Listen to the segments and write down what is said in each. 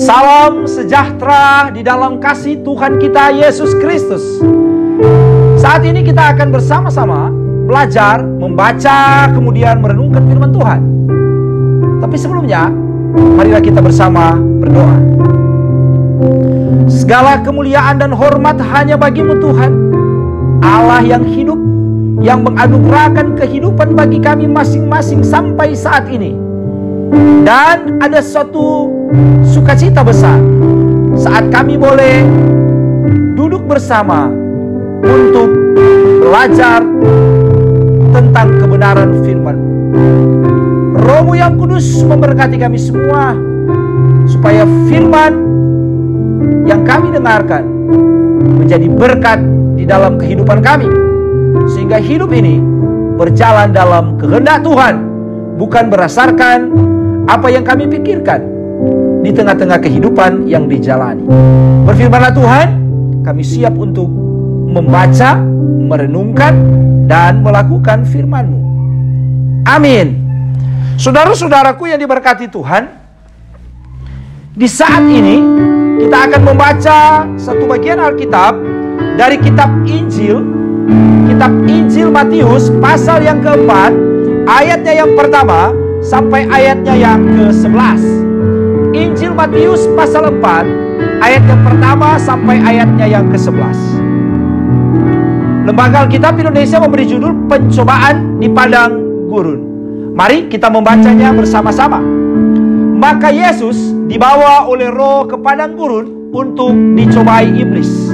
Salam sejahtera di dalam kasih Tuhan kita Yesus Kristus. Saat ini kita akan bersama-sama belajar, membaca, kemudian merenungkan firman Tuhan. Tapi sebelumnya, marilah kita bersama berdoa. Segala kemuliaan dan hormat hanya bagi-Mu Tuhan, Allah yang hidup, yang menganugerahkan kehidupan bagi kami masing-masing sampai saat ini. Dan ada suatu sukacita besar saat kami boleh duduk bersama untuk belajar tentang kebenaran firman. Roh-Mu yang kudus memberkati kami semua, supaya firman yang kami dengarkan menjadi berkat di dalam kehidupan kami, sehingga hidup ini berjalan dalam kehendak Tuhan, bukan berdasarkan apa yang kami pikirkan di tengah-tengah kehidupan yang dijalani. Berfirmanlah Tuhan, kami siap untuk membaca, merenungkan, dan melakukan firman-Mu. Amin. Saudara-saudaraku yang diberkati Tuhan, di saat ini kita akan membaca satu bagian Alkitab dari kitab Injil Matius pasal yang keempat, ayatnya yang pertama sampai ayatnya yang ke-11. Injil Matius pasal 4 ayat yang pertama sampai ayatnya yang ke-11. Lembaga Alkitab Indonesia memberi judul Pencobaan di Padang Gurun. Mari kita membacanya bersama-sama. Maka Yesus dibawa oleh Roh ke padang gurun untuk dicobai iblis.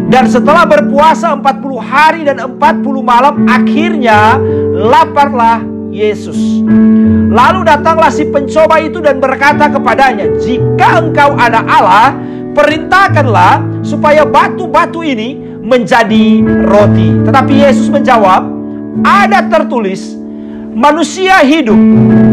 Dan setelah berpuasa 40 hari dan 40 malam, akhirnya laparlah Yesus. Lalu datanglah si pencoba itu dan berkata kepadanya, "Jika engkau anak Allah, perintahkanlah supaya batu-batu ini menjadi roti." Tetapi Yesus menjawab, "Ada tertulis, manusia hidup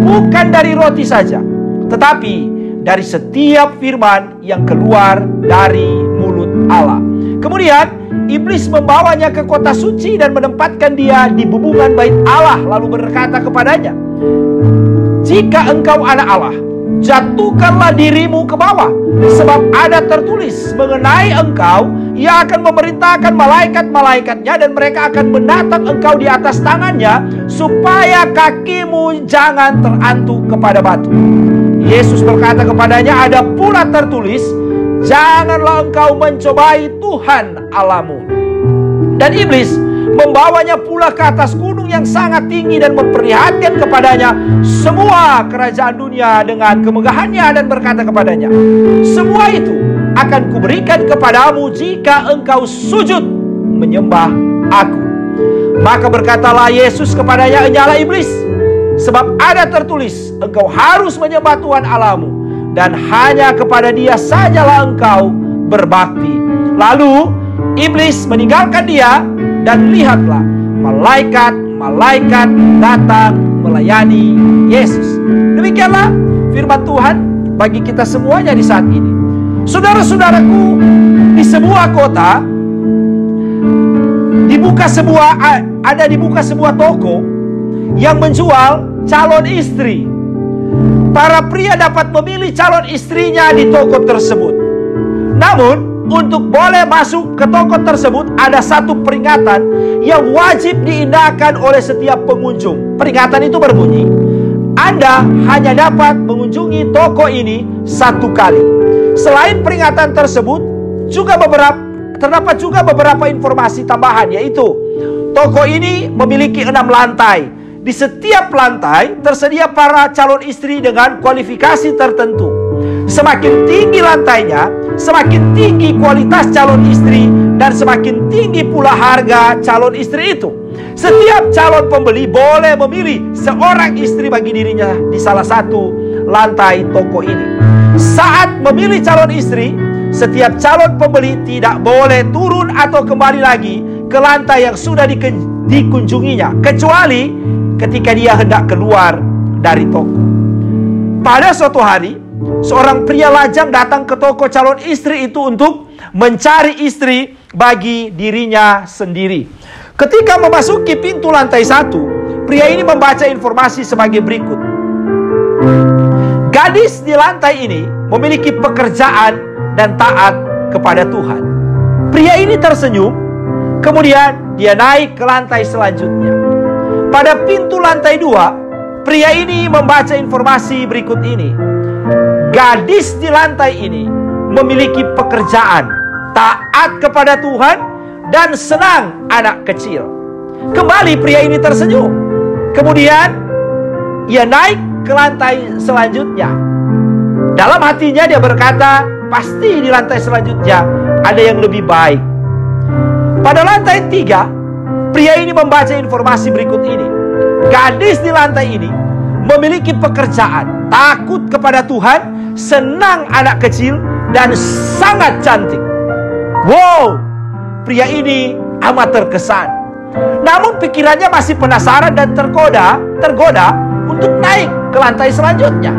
bukan dari roti saja, tetapi dari setiap firman yang keluar dari mulut Allah." Kemudian iblis membawanya ke kota suci dan menempatkan dia di bubungan bait Allah, lalu berkata kepadanya, "Jika engkau anak Allah, jatuhkanlah dirimu ke bawah, sebab ada tertulis mengenai engkau, Ia akan memerintahkan malaikat-malaikatnya dan mereka akan menatang engkau di atas tangannya, supaya kakimu jangan terantuk kepada batu." Yesus berkata kepadanya, "Ada pula tertulis, janganlah engkau mencobai Tuhan Allahmu." Dan iblis membawanya pula ke atas gunung yang sangat tinggi dan memperlihatkan kepadanya semua kerajaan dunia dengan kemegahannya, dan berkata kepadanya, "Semua itu akan kuberikan kepadamu jika engkau sujud menyembah aku." Maka berkatalah Yesus kepadanya, "Enyalah iblis, sebab ada tertulis, engkau harus menyembah Tuhan Allahmu, dan hanya kepada Dia sajalah engkau berbakti." Lalu iblis meninggalkan dia, dan lihatlah malaikat-malaikat datang melayani Yesus. Demikianlah firman Tuhan bagi kita semuanya di saat ini. Saudara-saudaraku, di sebuah kota dibuka sebuah toko yang menjual calon istri. Para pria dapat memilih calon istrinya di toko tersebut. Namun, untuk boleh masuk ke toko tersebut ada satu peringatan yang wajib diindahkan oleh setiap pengunjung. Peringatan itu berbunyi, Anda hanya dapat mengunjungi toko ini satu kali. Selain peringatan tersebut, terdapat juga beberapa informasi tambahan, yaitu toko ini memiliki 6 lantai. Di setiap lantai tersedia para calon istri dengan kualifikasi tertentu. Semakin tinggi lantainya, semakin tinggi kualitas calon istri, dan semakin tinggi pula harga calon istri itu. Setiap calon pembeli boleh memilih seorang istri bagi dirinya di salah satu lantai toko ini. Saat memilih calon istri, setiap calon pembeli tidak boleh turun atau kembali lagi ke lantai yang sudah dikunjunginya, kecuali ketika dia hendak keluar dari toko. Pada suatu hari, seorang pria lajang datang ke toko calon istri itu untuk mencari istri bagi dirinya sendiri. Ketika memasuki pintu lantai 1, pria ini membaca informasi sebagai berikut. Gadis di lantai ini memiliki pekerjaan dan taat kepada Tuhan. Pria ini tersenyum, kemudian dia naik ke lantai selanjutnya. Pada pintu lantai 2, pria ini membaca informasi berikut ini. Gadis di lantai ini memiliki pekerjaan, taat kepada Tuhan, dan senang anak kecil. Kembali pria ini tersenyum. Kemudian ia naik ke lantai selanjutnya. Dalam hatinya dia berkata, pasti di lantai selanjutnya ada yang lebih baik. Pada lantai 3, pria ini membaca informasi berikut ini. Gadis di lantai ini memiliki pekerjaan, takut kepada Tuhan, senang anak kecil, dan sangat cantik. Wow, pria ini amat terkesan. Namun pikirannya masih penasaran dan tergoda untuk naik ke lantai selanjutnya.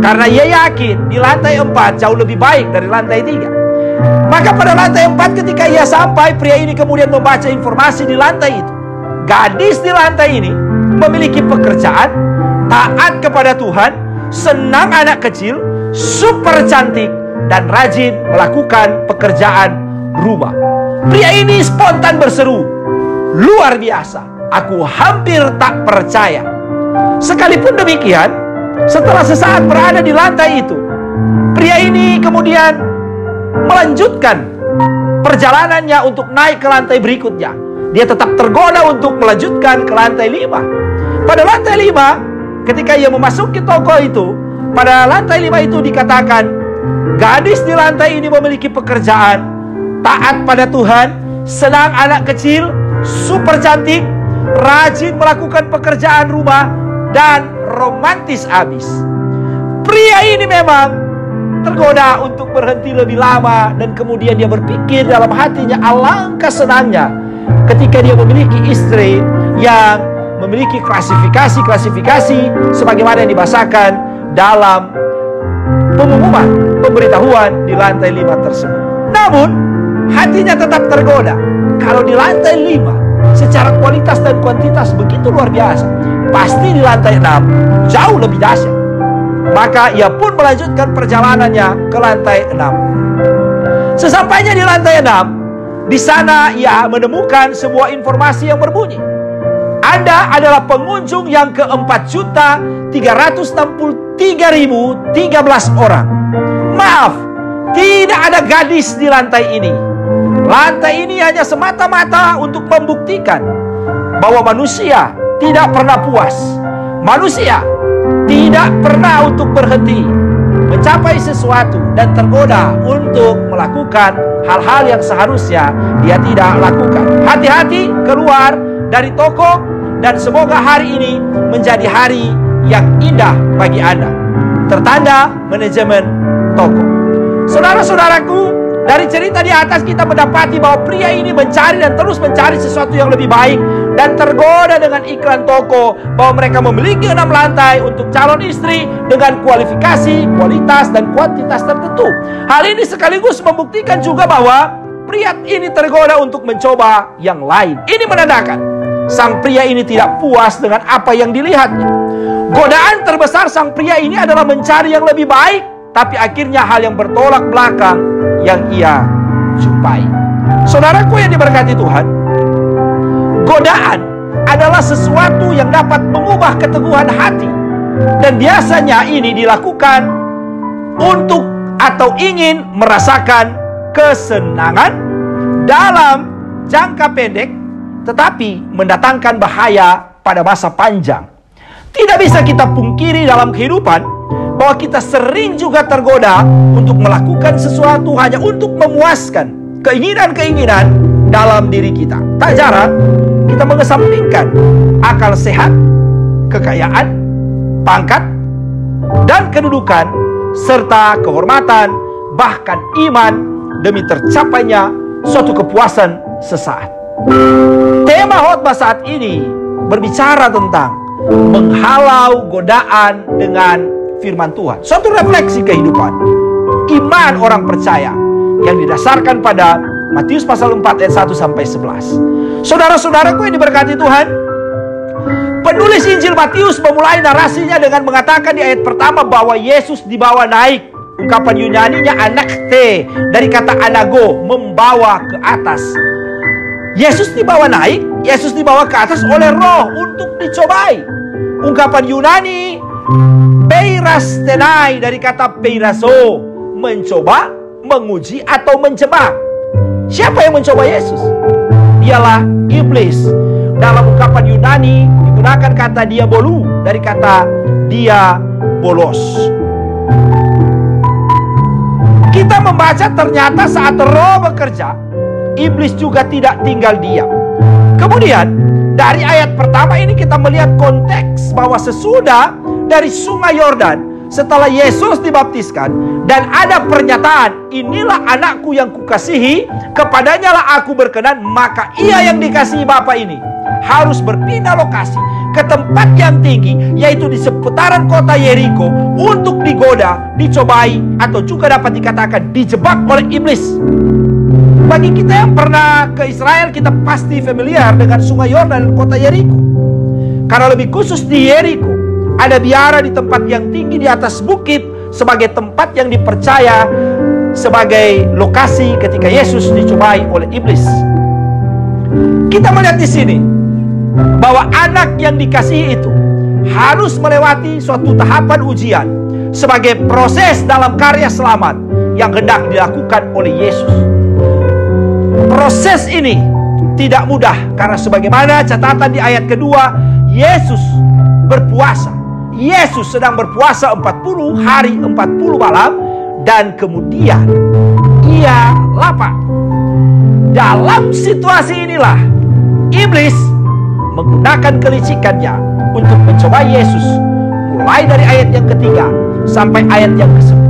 Karena ia yakin di lantai 4 jauh lebih baik dari lantai 3. Maka pada lantai 4 ketika ia sampai, pria ini kemudian membaca informasi di lantai itu. Gadis di lantai ini memiliki pekerjaan, taat kepada Tuhan, senang anak kecil, super cantik, dan rajin melakukan pekerjaan rumah. Pria ini spontan berseru, luar biasa, aku hampir tak percaya. Sekalipun demikian, setelah sesaat berada di lantai itu, pria ini kemudian melanjutkan perjalanannya untuk naik ke lantai berikutnya. Dia tetap tergoda untuk melanjutkan ke lantai 5. Pada lantai 5, ketika ia memasuki toko itu, pada lantai 5 itu dikatakan, gadis di lantai ini memiliki pekerjaan, taat pada Tuhan, senang anak kecil, super cantik, rajin melakukan pekerjaan rumah, dan romantis abis. Pria ini memang tergoda untuk berhenti lebih lama, dan kemudian dia berpikir dalam hatinya, alangkah senangnya ketika dia memiliki istri yang memiliki klasifikasi sebagaimana yang dibahasakan dalam pengumuman pemberitahuan di lantai 5 tersebut. Namun hatinya tetap tergoda. Kalau di lantai 5 secara kualitas dan kuantitas begitu luar biasa, pasti di lantai 6 jauh lebih dahsyat. Maka ia pun melanjutkan perjalanannya ke lantai 6. Sesampainya di lantai 6, di sana ia menemukan sebuah informasi yang berbunyi, Anda adalah pengunjung yang ke-4.363.013 orang. Maaf, tidak ada gadis di lantai ini. Lantai ini hanya semata-mata untuk membuktikan bahwa manusia tidak pernah puas. Manusia tidak pernah untuk berhenti mencapai sesuatu dan tergoda untuk melakukan hal-hal yang seharusnya dia tidak lakukan. Hati-hati keluar dari toko, dan semoga hari ini menjadi hari yang indah bagi Anda. Tertanda manajemen toko. Saudara-saudaraku, dari cerita di atas kita mendapati bahwa pria ini mencari dan terus mencari sesuatu yang lebih baik, dan tergoda dengan iklan toko bahwa mereka memiliki 6 lantai untuk calon istri dengan kualifikasi, kualitas, dan kuantitas tertentu. Hal ini sekaligus membuktikan juga bahwa pria ini tergoda untuk mencoba yang lain. Ini menandakan sang pria ini tidak puas dengan apa yang dilihatnya. Godaan terbesar sang pria ini adalah mencari yang lebih baik, tapi akhirnya hal yang bertolak belakang yang ia jumpai. Saudaraku yang diberkati Tuhan, godaan adalah sesuatu yang dapat mengubah keteguhan hati, dan biasanya ini dilakukan untuk atau ingin merasakan kesenangan dalam jangka pendek, tetapi mendatangkan bahaya pada masa panjang. Tidak bisa kita pungkiri dalam kehidupan bahwa kita sering juga tergoda untuk melakukan sesuatu hanya untuk memuaskan keinginan-keinginan dalam diri kita. Tak jarang kita mengesampingkan akal sehat, kekayaan, pangkat, dan kedudukan, serta kehormatan, bahkan iman, demi tercapainya suatu kepuasan sesaat. Tema khotbah saat ini berbicara tentang menghalau godaan dengan firman Tuhan. Suatu refleksi kehidupan iman orang percaya yang didasarkan pada Matius pasal 4 ayat 1 sampai 11. Saudara-saudaraku yang diberkati Tuhan, penulis Injil Matius memulai narasinya dengan mengatakan di ayat pertama bahwa Yesus dibawa naik Ungkapan Yunaninya anakte, dari kata anago, membawa ke atas. Yesus dibawa naik, Yesus dibawa ke atas oleh Roh untuk dicobai. Ungkapan Yunani peirastenai, dari kata peiraso, mencoba, menguji atau menjebak. Siapa yang mencoba Yesus? Ialah iblis. Dalam ungkapan Yunani digunakan kata diabolu, dari kata diabolos. Kita membaca ternyata saat Roh bekerja, iblis juga tidak tinggal diam. Kemudian dari ayat pertama ini kita melihat konteks bahwa sesudah dari sungai Yordan, setelah Yesus dibaptiskan dan ada pernyataan, inilah anakku yang kukasihi, kepadanya lah aku berkenan, maka ia yang dikasihi Bapa ini harus berpindah lokasi ke tempat yang tinggi, yaitu di seputaran kota Yeriko, untuk digoda, dicobai, atau juga dapat dikatakan dijebak oleh iblis. Bagi kita yang pernah ke Israel, kita pasti familiar dengan sungai Yordan dan kota Yeriko. Karena lebih khusus di Yeriko, ada biara di tempat yang tinggi di atas bukit, sebagai tempat yang dipercaya sebagai lokasi ketika Yesus dicobai oleh iblis. Kita melihat di sini bahwa anak yang dikasihi itu harus melewati suatu tahapan ujian sebagai proses dalam karya selamat yang hendak dilakukan oleh Yesus. Proses ini tidak mudah, karena sebagaimana catatan di ayat kedua, Yesus berpuasa. Yesus sedang berpuasa 40 hari 40 malam, dan kemudian ia lapar. Dalam situasi inilah iblis menggunakan kelicikannya untuk mencoba Yesus, mulai dari ayat yang ketiga sampai ayat yang ke-10.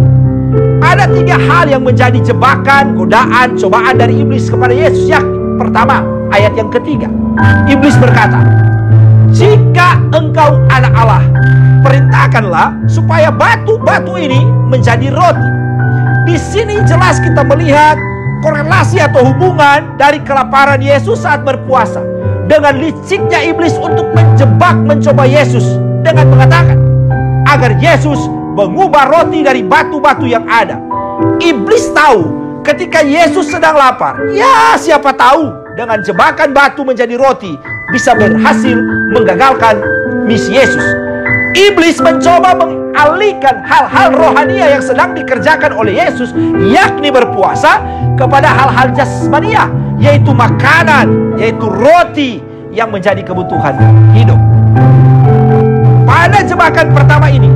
Ada 3 hal yang menjadi jebakan, godaan, cobaan dari iblis kepada Yesus. Yakni pertama, ayat yang ketiga, iblis berkata, jika engkau anak Allah, perintahkanlah supaya batu-batu ini menjadi roti. Di sini jelas kita melihat korelasi atau hubungan dari kelaparan Yesus saat berpuasa dengan liciknya iblis untuk menjebak, mencoba Yesus dengan mengatakan agar Yesus mengubah roti dari batu-batu yang ada. Iblis tahu ketika Yesus sedang lapar, ya siapa tahu dengan jebakan batu menjadi roti bisa berhasil menggagalkan misi Yesus. Iblis mencoba mengalihkan hal-hal rohania yang sedang dikerjakan oleh Yesus, yakni berpuasa, kepada hal-hal jasmania, yaitu makanan, yaitu roti yang menjadi kebutuhan hidup. Pada jebakan pertama ini,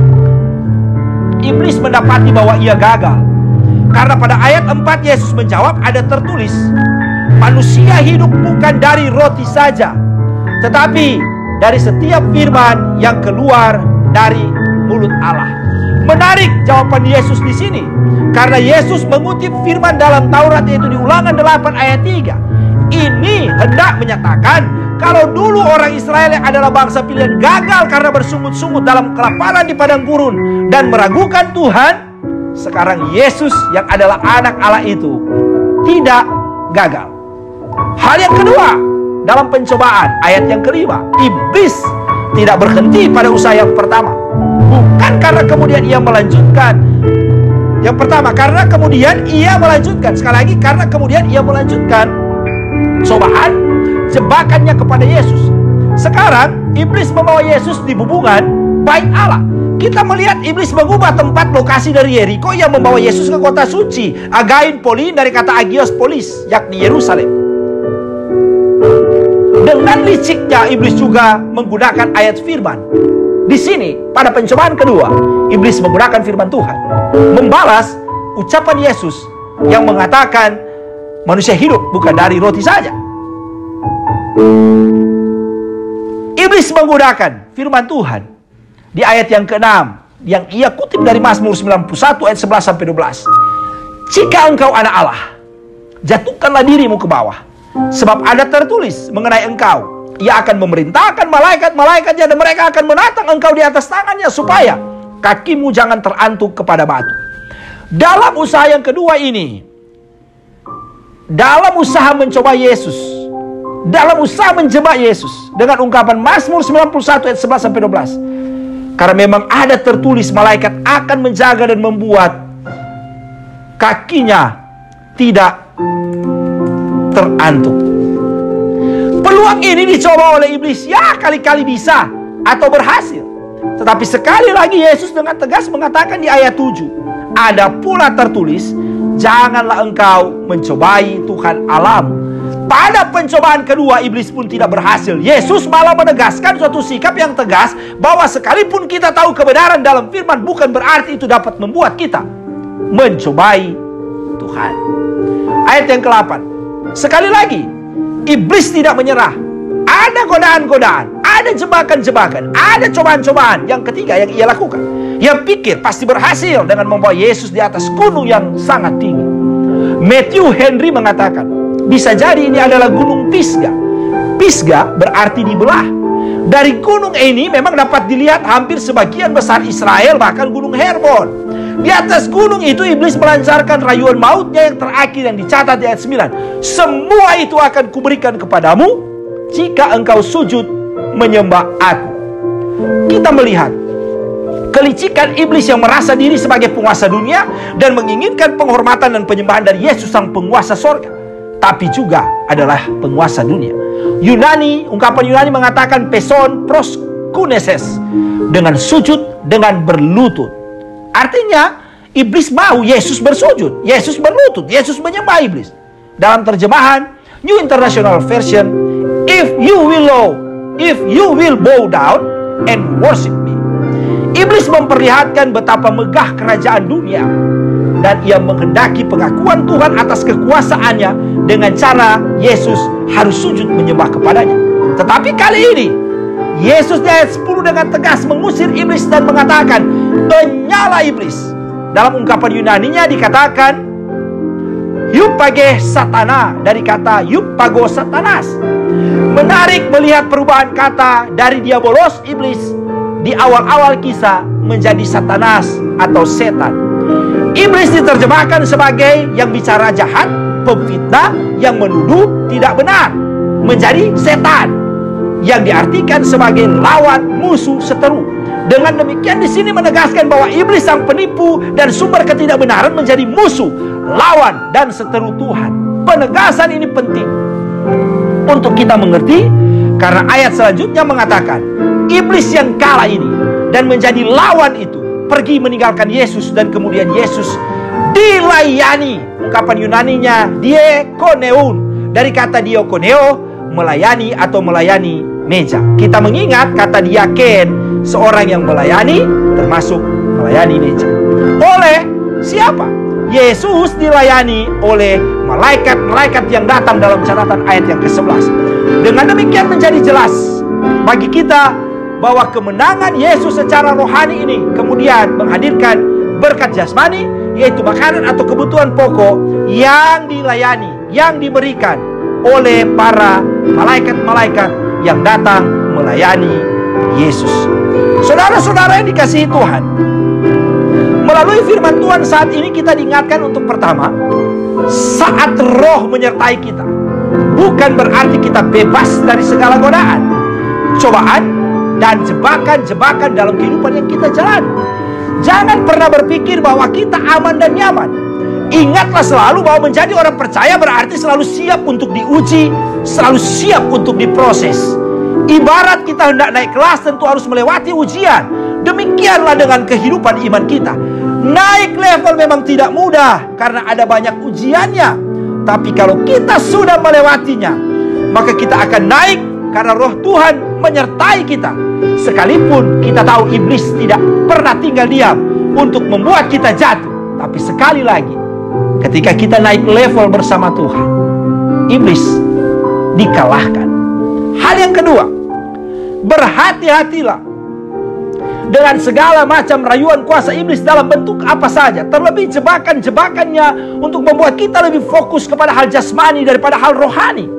iblis mendapati bahwa ia gagal. Karena pada ayat 4 Yesus menjawab, ada tertulis, manusia hidup bukan dari roti saja, tetapi dari setiap firman yang keluar dari mulut Allah. Menarik jawaban Yesus di sini, karena Yesus mengutip firman dalam Taurat, yaitu di Ulangan 8 ayat 3. Ini hendak menyatakan kalau dulu orang Israel yang adalah bangsa pilihan gagal karena bersungut-sungut dalam kelaparan di padang gurun dan meragukan Tuhan, sekarang Yesus yang adalah anak Allah itu tidak gagal. Hal yang kedua, dalam pencobaan, ayat yang kelima, iblis tidak berhenti pada usaha yang pertama. Bukan karena kemudian ia melanjutkan yang pertama, karena kemudian ia melanjutkan. Sekali lagi, karena kemudian ia melanjutkan cobaan, jebakannya kepada Yesus. Sekarang iblis membawa Yesus di bubungan bait Allah. Kita melihat iblis mengubah tempat lokasi dari Yeriko yang membawa Yesus ke kota suci, Again Polin, dari kata Agios Polis, yakni Yerusalem. Dengan liciknya iblis juga menggunakan ayat firman. Di sini pada pencobaan kedua, iblis menggunakan firman Tuhan, membalas ucapan Yesus yang mengatakan manusia hidup bukan dari roti saja. Iblis menggunakan firman Tuhan di ayat yang ke-6 yang ia kutip dari Mazmur 91 ayat 11 sampai 12. Jika engkau anak Allah, jatuhkanlah dirimu ke bawah, sebab ada tertulis mengenai engkau, ia akan memerintahkan malaikat-malaikatnya dan mereka akan menatang engkau di atas tangannya supaya kakimu jangan terantuk kepada batu. Dalam usaha yang kedua ini, dalam usaha mencoba Yesus, dalam usaha menjebak Yesus dengan ungkapan Mazmur 91 ayat 11 sampai 12, karena memang ada tertulis malaikat akan menjaga dan membuat kakinya tidak terantuk. Peluang ini dicoba oleh iblis, ya kali-kali bisa atau berhasil. Tetapi sekali lagi Yesus dengan tegas mengatakan di ayat 7, ada pula tertulis, janganlah engkau mencobai Tuhan Allahmu. Pada pencobaan kedua, iblis pun tidak berhasil. Yesus malah menegaskan suatu sikap yang tegas, bahwa sekalipun kita tahu kebenaran dalam firman, bukan berarti itu dapat membuat kita mencobai Tuhan. Ayat yang ke-8, sekali lagi, iblis tidak menyerah. Ada godaan-godaan, ada jebakan-jebakan, ada cobaan-cobaan. Yang ketiga yang ia lakukan, ia pikir pasti berhasil dengan membawa Yesus di atas gunung yang sangat tinggi. Matthew Henry mengatakan, bisa jadi ini adalah gunung Pisgah. Pisgah berarti dibelah. Dari gunung ini memang dapat dilihat hampir sebagian besar Israel, bahkan gunung Hermon. Di atas gunung itu iblis melancarkan rayuan mautnya yang terakhir yang dicatat di ayat 9. Semua itu akan kuberikan kepadamu jika engkau sujud menyembah aku. Kita melihat kelicikan iblis yang merasa diri sebagai penguasa dunia dan menginginkan penghormatan dan penyembahan dari Yesus sang penguasa sorga, tapi juga adalah penguasa dunia. Ungkapan Yunani mengatakan peson proskuneses, dengan sujud, dengan berlutut. Artinya iblis mau Yesus bersujud, Yesus berlutut, Yesus menyembah iblis. Dalam terjemahan New International Version, if you will bow down and worship me. Iblis memperlihatkan betapa megah kerajaan dunia, dan ia menghendaki pengakuan Tuhan atas kekuasaannya dengan cara Yesus harus sujud menyembah kepadanya. Tetapi kali ini Yesus di ayat 10 dengan tegas mengusir iblis dan mengatakan, "Enyala iblis." Dalam ungkapan Yunaninya dikatakan Eupage satana, dari kata eupago satanas. Menarik melihat perubahan kata dari diabolos, iblis, di awal-awal kisah menjadi satanas atau setan. Iblis diterjemahkan sebagai yang bicara jahat, pemfitnah, yang menuduh tidak benar, menjadi setan, yang diartikan sebagai lawan, musuh, seteru. Dengan demikian di sini menegaskan bahwa iblis sang penipu dan sumber ketidakbenaran menjadi musuh, lawan, dan seteru Tuhan. Penegasan ini penting untuk kita mengerti, karena ayat selanjutnya mengatakan iblis yang kalah ini dan menjadi lawan itu pergi meninggalkan Yesus, dan kemudian Yesus dilayani. Ungkapan Yunaninya diekoneun, dari kata diokoneo, melayani atau melayani meja. Kita mengingat kata diaken, seorang yang melayani, termasuk melayani meja. Oleh siapa? Yesus dilayani oleh malaikat-malaikat yang datang dalam catatan ayat yang ke-11. Dengan demikian menjadi jelas bagi kita bahwa kemenangan Yesus secara rohani ini kemudian menghadirkan berkat jasmani, yaitu makanan atau kebutuhan pokok yang dilayani, yang diberikan oleh para malaikat-malaikat yang datang melayani Yesus. Saudara-saudara yang dikasihi Tuhan, melalui firman Tuhan saat ini kita diingatkan untuk pertama, saat Roh menyertai kita, bukan berarti kita bebas dari segala godaan, cobaan, dan jebakan-jebakan dalam kehidupan yang kita jalani. Jangan pernah berpikir bahwa kita aman dan nyaman. Ingatlah selalu bahwa menjadi orang percaya berarti selalu siap untuk diuji, selalu siap untuk diproses. Ibarat kita hendak naik kelas, tentu harus melewati ujian. Demikianlah dengan kehidupan iman kita. Naik level memang tidak mudah karena ada banyak ujiannya. Tapi kalau kita sudah melewatinya, maka kita akan naik karena Roh Tuhan menyertai kita. Sekalipun kita tahu iblis tidak pernah tinggal diam untuk membuat kita jatuh. Tapi sekali lagi, ketika kita naik level bersama Tuhan, iblis dikalahkan. Hal yang kedua, berhati-hatilah dengan segala macam rayuan kuasa iblis dalam bentuk apa saja. Terlebih jebakan-jebakannya untuk membuat kita lebih fokus kepada hal jasmani daripada hal rohani.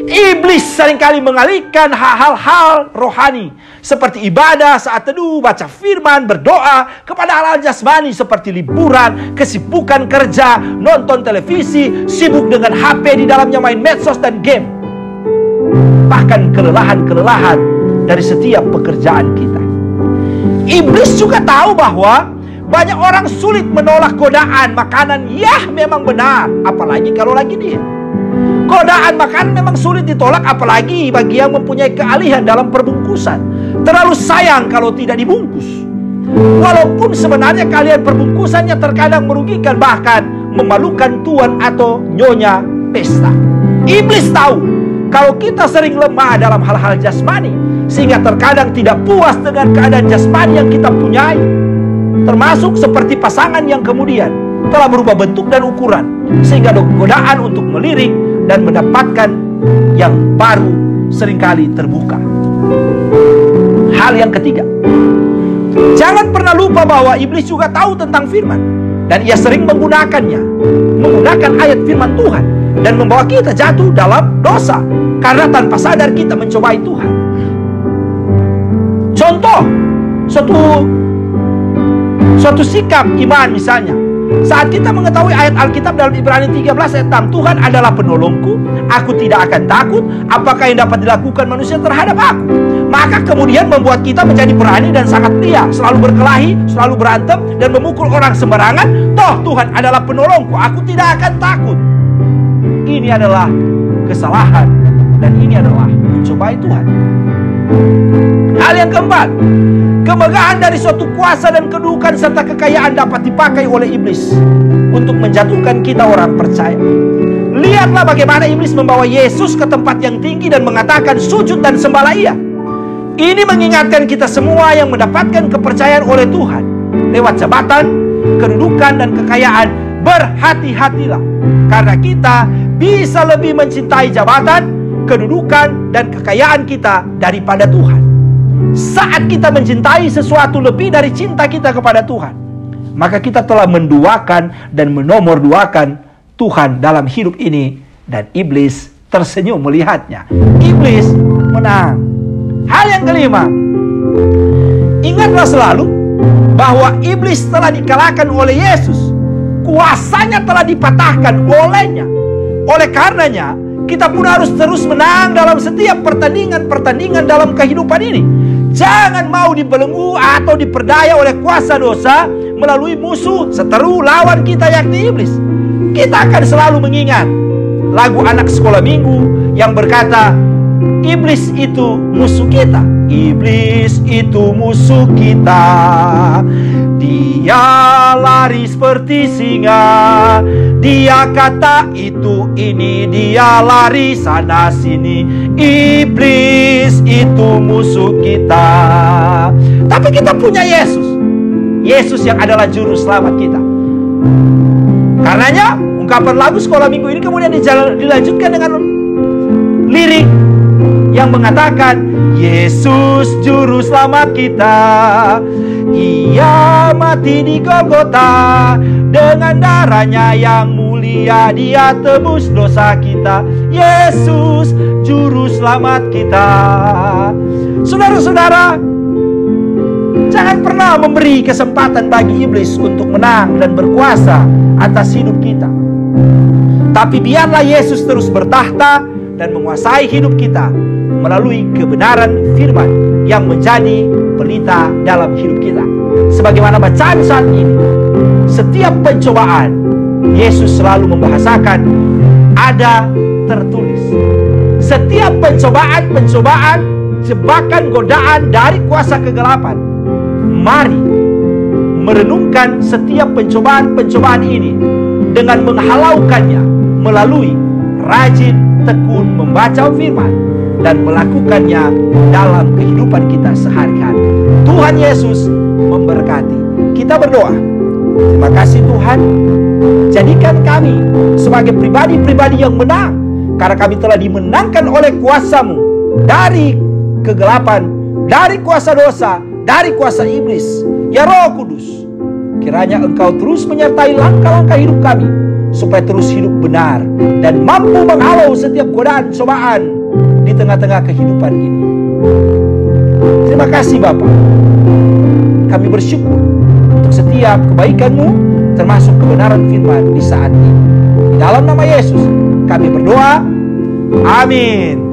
Iblis seringkali mengalihkan hal-hal rohani seperti ibadah, saat teduh, baca firman, berdoa, kepada hal-hal jasmani seperti liburan, kesibukan kerja, nonton televisi, sibuk dengan HP, di dalamnya main medsos dan game. Bahkan kelelahan-kelelahan dari setiap pekerjaan kita. Iblis juga tahu bahwa Banyak orang sulit menolak godaan makanan. Ya, memang benar. Apalagi kalau lagi diet. Godaan makanan memang sulit ditolak, apalagi bagi yang mempunyai keahlian dalam perbungkusan. Terlalu sayang kalau tidak dibungkus. Walaupun sebenarnya keahlian perbungkusannya terkadang merugikan, bahkan memalukan tuan atau nyonya pesta. Iblis tahu kalau kita sering lemah dalam hal-hal jasmani, sehingga terkadang tidak puas dengan keadaan jasmani yang kita punyai. Termasuk seperti pasangan yang kemudian telah berubah bentuk dan ukuran, sehingga godaan untuk melirik dan mendapatkan yang baru seringkali terbuka. Hal yang ketiga, jangan pernah lupa bahwa iblis juga tahu tentang firman, dan ia sering menggunakannya, menggunakan ayat firman Tuhan, dan membawa kita jatuh dalam dosa karena tanpa sadar kita mencobai Tuhan. Contoh, suatu sikap iman misalnya, saat kita mengetahui ayat Alkitab dalam Ibrani 13 ayat 6, Tuhan adalah penolongku, aku tidak akan takut, apakah yang dapat dilakukan manusia terhadap aku? Maka kemudian membuat kita menjadi berani dan sangat liar, selalu berkelahi, selalu berantem, dan memukul orang sembarangan. Toh Tuhan adalah penolongku, aku tidak akan takut. Ini adalah kesalahan, dan ini adalah mencobai Tuhan. Hal yang keempat, kemegahan dari suatu kuasa dan kedudukan serta kekayaan dapat dipakai oleh iblis untuk menjatuhkan kita orang percaya. Lihatlah bagaimana iblis membawa Yesus ke tempat yang tinggi dan mengatakan sujud dan sembahlah ia. Ini mengingatkan kita semua yang mendapatkan kepercayaan oleh Tuhan lewat jabatan, kedudukan, dan kekayaan. Berhati-hatilah, karena kita bisa lebih mencintai jabatan, kedudukan, dan kekayaan kita daripada Tuhan. Saat kita mencintai sesuatu lebih dari cinta kita kepada Tuhan, maka kita telah menduakan dan menomorduakan Tuhan dalam hidup ini, dan iblis tersenyum melihatnya. Iblis menang. Hal yang kelima, ingatlah selalu bahwa iblis telah dikalahkan oleh Yesus. Kuasanya telah dipatahkan olehnya. Oleh karenanya, kita pun harus terus menang dalam setiap pertandingan dalam kehidupan ini. Jangan mau dibelenggu atau diperdaya oleh kuasa dosa melalui musuh seteru lawan kita, yakni iblis. Kita akan selalu mengingat lagu anak sekolah minggu yang berkata, iblis itu musuh kita. Iblis itu musuh kita. Dia lari seperti singa. Dia kata itu ini, dia lari sana sini. Iblis itu musuh kita. Tapi kita punya Yesus. Yesus yang adalah juru selamat kita. Karenanya ungkapan lagu sekolah minggu ini kemudian dilanjutkan dengan lirik yang mengatakan, Yesus juru selamat kita, ia mati di Golgota, dengan darahnya yang mulia dia tebus dosa kita. Yesus juru selamat kita. Saudara-saudara, jangan pernah memberi kesempatan bagi iblis untuk menang dan berkuasa atas hidup kita. Tapi biarlah Yesus terus bertahta dan menguasai hidup kita melalui kebenaran firman yang menjadi pelita dalam hidup kita. Sebagaimana bacaan saat ini, setiap pencobaan Yesus selalu membahasakan ada tertulis. Setiap pencobaan, jebakan, godaan dari kuasa kegelapan, mari merenungkan setiap pencobaan ini dengan menghalaukannya melalui rajin tekun membaca firman dan melakukannya dalam kehidupan kita sehari-hari. Tuhan Yesus memberkati. Kita berdoa. Terima kasih Tuhan, jadikan kami sebagai pribadi-pribadi yang menang, karena kami telah dimenangkan oleh kuasa-Mu dari kegelapan, dari kuasa dosa, dari kuasa iblis. Ya Roh Kudus, kiranya Engkau terus menyertai langkah-langkah hidup kami, supaya terus hidup benar dan mampu menghalau setiap godaan cobaan di tengah-tengah kehidupan ini. Terima kasih Bapa. Kami bersyukur untuk setiap kebaikan-Mu, termasuk kebenaran firman di saat ini. Di dalam nama Yesus kami berdoa. Amin.